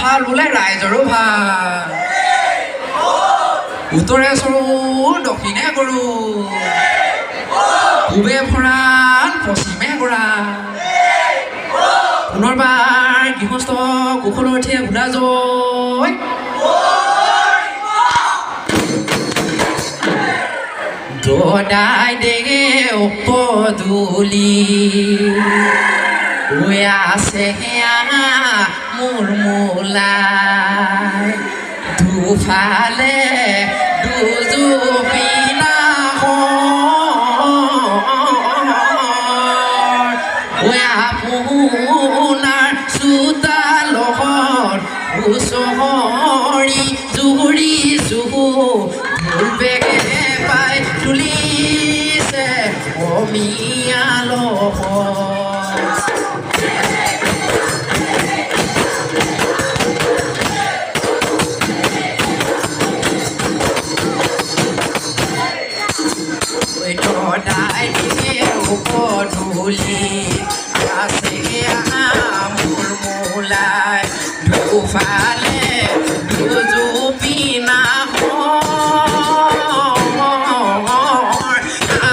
ভাল ওলাই ৰাইজৰো ভাল উত্তৰে চৰু দক্ষিণে গৰু পূবে ভঁৰাল পশ্চিমে গৰা পুনৰবাৰ গৃহস্থ কুশলৰ উঠিয়ে ভোলা জয় দদাই দেগে পদূলি আছে মোৰ মোলাই দুফালে দুজুপিনা আপোনাৰ চোতালত চহৰি জুৰিছো বেগে পাই তুলিছে অমিয়াল পদূলি আছে মোৰ মোলাই দুফালে দুজুপিনা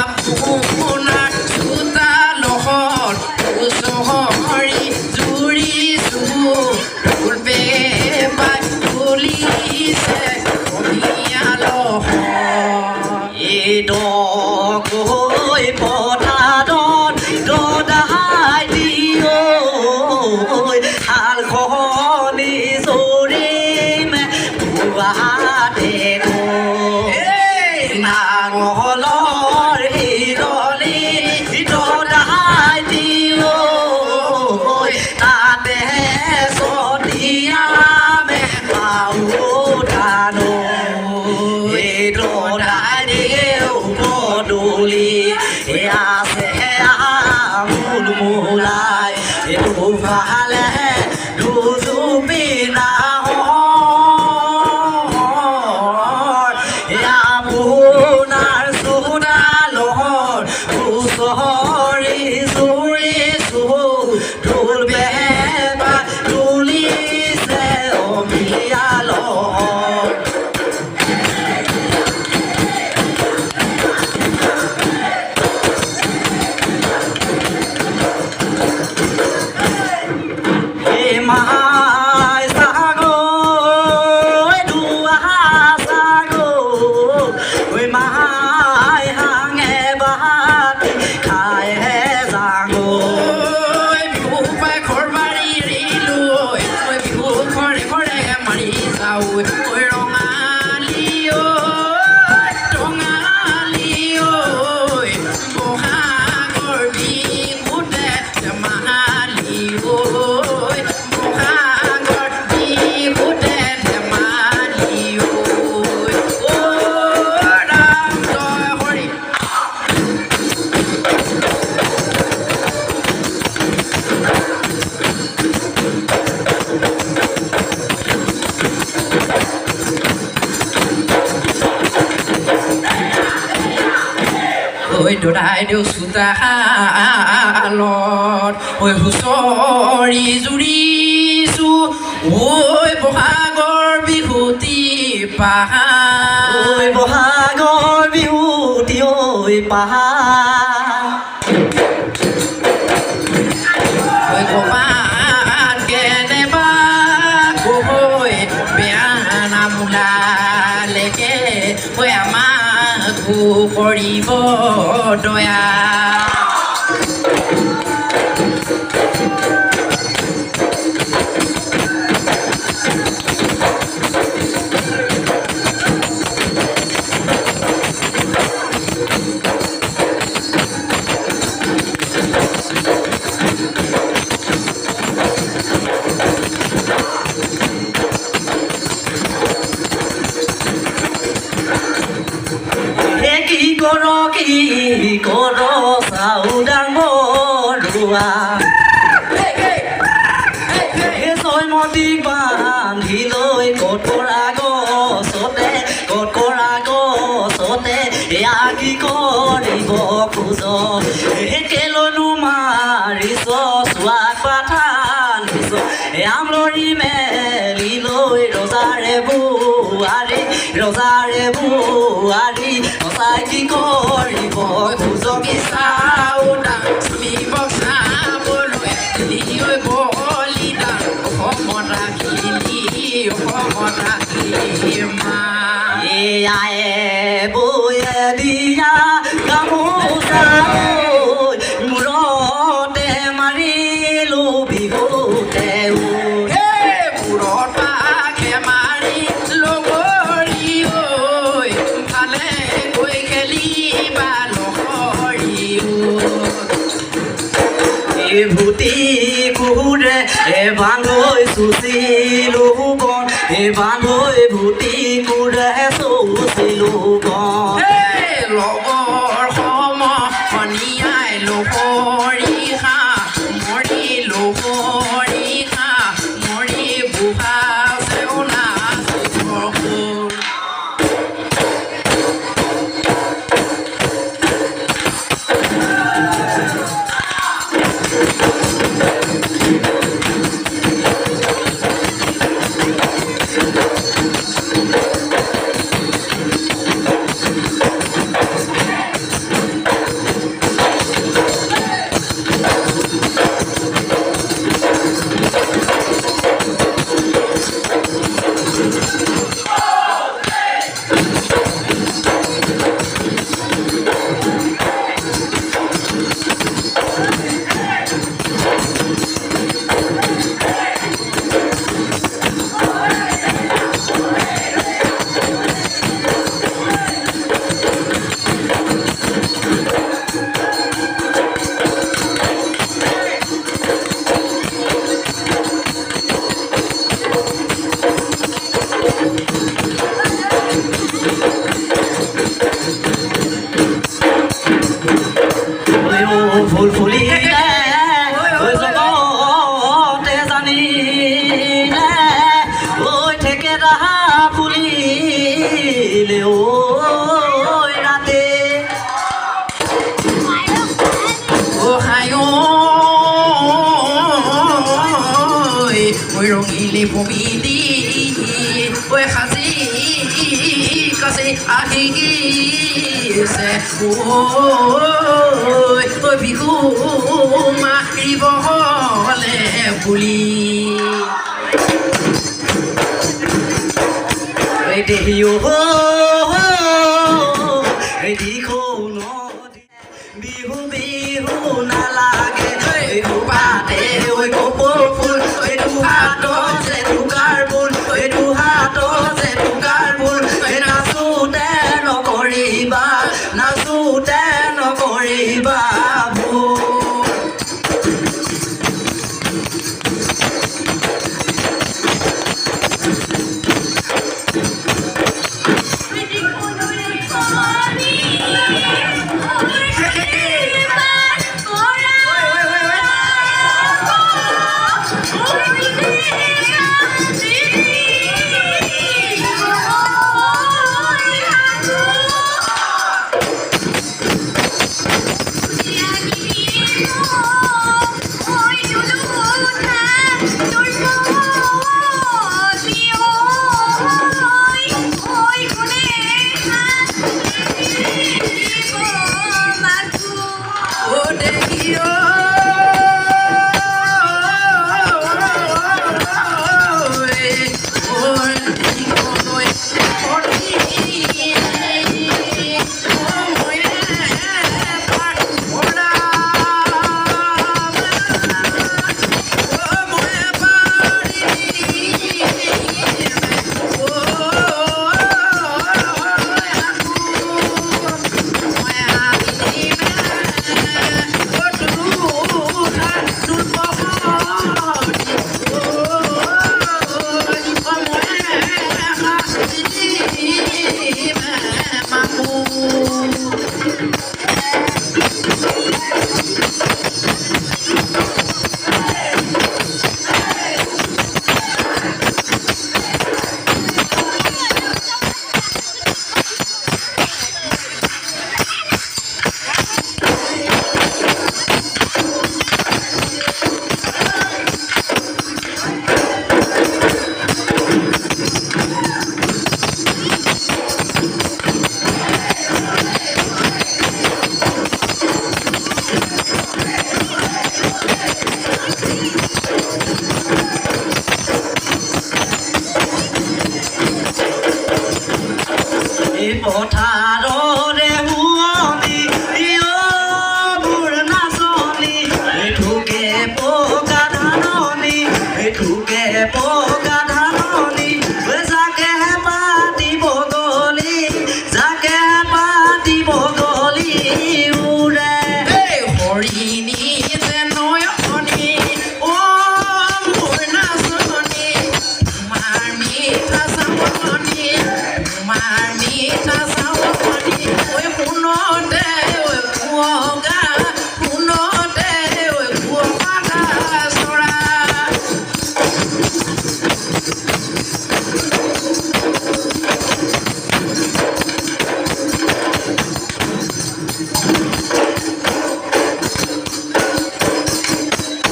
আপোনাৰ চোতালত চহৰি জুৰিছো পূৰ্বে পাই তুলিছে অমিয়াল এই দকৈ পথাৰত দদাই দিও হালখনি চৰিম পুৱাতে নাঙলৰ হিৰলি দদাই দিও তাতে চদিয়ামে পাও ধানো এই দদাই দিও পদূলি আছে মূল মূলাই দুফালে দুজুপিনা আপোনাৰ চোতালৰ চহৰি জুৰিছো ঢোল বেবা তুলিছে অমিয়াল মাই সাগো দুয়া সাগো ওই মাই হাঙে বাত খায় জাগো বিহু পাই ঘৰ মাৰি ৰিলো ওই বিহু ঘৰে ঘৰে মাৰি যাও ওই ৰঙালী বহাগৰ বিহুতে মাহালী ঐ দদাই দেউ চোতালত ঐ হুঁচৰি জুৰিছো โอ้ยบหากอร์บิหุตีป่า ôi bồ ha gor bi hu ti ôi pa โอ้ยกูบ้านแกในบ้านกูโอ้ยเบียนามุลาเลเกโอ้ยอามากูกอริโบโดยา ki koro saudang borua he soi mo ti ban hi loi cột corago sote ya ki ko ri bo ku so he ke lo nu ma ri so swa pa than so am lo ri me li loi rosare bu ari sai ki ko ri bo ku so mi sao da mi bo sa bo lo li yo bo li da o mo ra ki li o mo ra ki ma ya e bo ye di ya ka mo sa oi mu ro te mari lo bi ho te u he mu ro ta ke mari lo go ri oi ale koi ke li ba lo ri e bhuti kure e bangoi su si lu kon e bangoi bhuti kure su si lu kon hey lo go ho mo ni ai lo ho ri ha mo ri lo ho ri ha mo ri bu ha se ona so ho phul phuli le oi so ko te sani le oi theke raha phuli le oi rate o hai oi oi rong i li po mi di oi khasi ka se a ki se oi oi bi hu ma ri bo le puli re de yo ho re di kho no bi hu na la ge oi hu pa te oi ko po phul oi du ha to se du carbon oi du ha to se du carbon oi na su te no koriba na su te no koriba bu পথাৰৰে হুৱনি মোৰ নাচনি ঠুকে পকা ধাননি ঠুকে পকা ধাননি যাকে পাতিব গলি যাকে পাতিব গলি উৰে এই হৰিণী যে নয়নি অ মোৰ নাচনি তোমাৰ মিঠা চাৱনি তোমাৰ মিঠা চাৱনি ঐ শুনতে ঐ কুঁৱগা শুনতে ঐ কুঁৱগা চৰা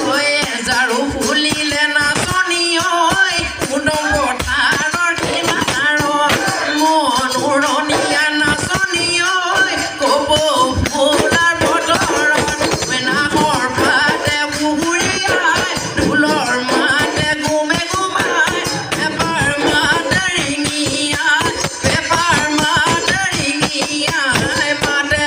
ঐ জাৰু ফুলিলে নাচনি ঐ মুদম পথাৰৰ কিনাৰত মন উৰণীয়া নাচনি ঐ কপৌ ফুলাৰ বতৰত ঐ নাহৰ ফাটে বুহুৰিয়াই ঢোলৰ মাতে গুমে গুমাই পেপাৰ মাতে ৰিঙিয়াই পেপাৰ মাতে ৰিঙিয়াই মাতে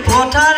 পথাৰ